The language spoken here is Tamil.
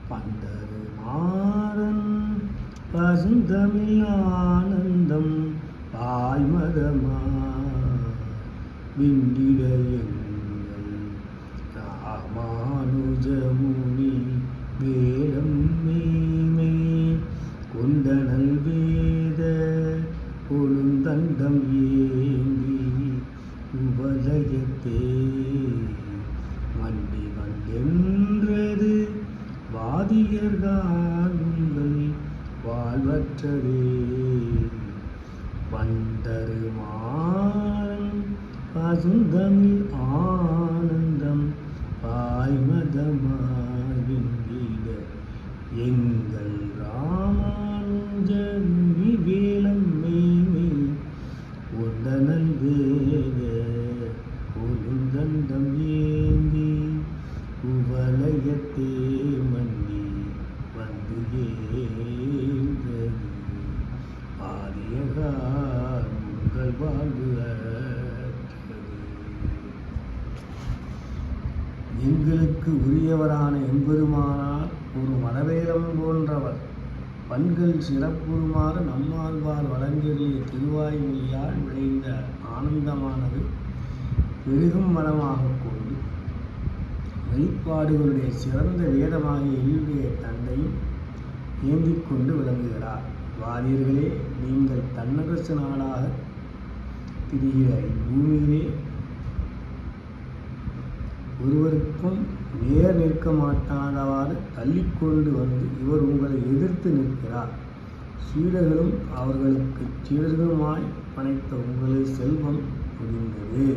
பண்டரு மாறன் பசுந்தமிழ் ஆனந்தம் பாய்மதமா விண்டிட எங்கள் ராமானுஜமுனி வேடம் மேமே கொண்டனல் வேத கொழுந்தண்டம் ஏந்தி உபலயத்தே வண்டி வந்தென்றது வாதியர்கள் உங்கள் வாழ்வற்றதே வண்டரு மாறன் பசுந்தமிழ் ஆனந்தம் பாய்மதமாய் விண்டிட எங்கள் ராமானுஜமுனி வேலம் மேமே கொண்டனல் வேத கொழுந்தண்டம் ஏந்தி குவலயத்தே மண்டி வந்து ஏந்தது ஆதியகார் உங்கள் வாழ்வு எங்களுக்கு உரியவரான எம்பெருமானார் ஒரு மலவேலம் போன்றவர் பண்கள் சிறப்புறுமாறு நம்மாழ்வார் வழங்கிய திருவாய்மொழியால் விளைந்த ஆனந்தமானது பெருகும் மனமாக கொண்டு வெளிப்பாடுகளுடைய சிறந்த வேதமாகிய என்னுடைய தந்தையும் ஏந்திக் கொண்டு விளங்குகிறார். வாரியர்களே, நீங்கள் தன்னரசு நாடாக திரிகிற இப்பூமியிலே ஒருவருக்கும் நேர் நிற்க மாட்டாதவாறு தள்ளிக்கொண்டு வந்து இவர் உங்களை எதிர்த்து நிற்கிறார். சீடர்களும் அவர்களுக்கு சீடர்களுமாய் படைத்த உங்களது செல்வம் முடிந்தது.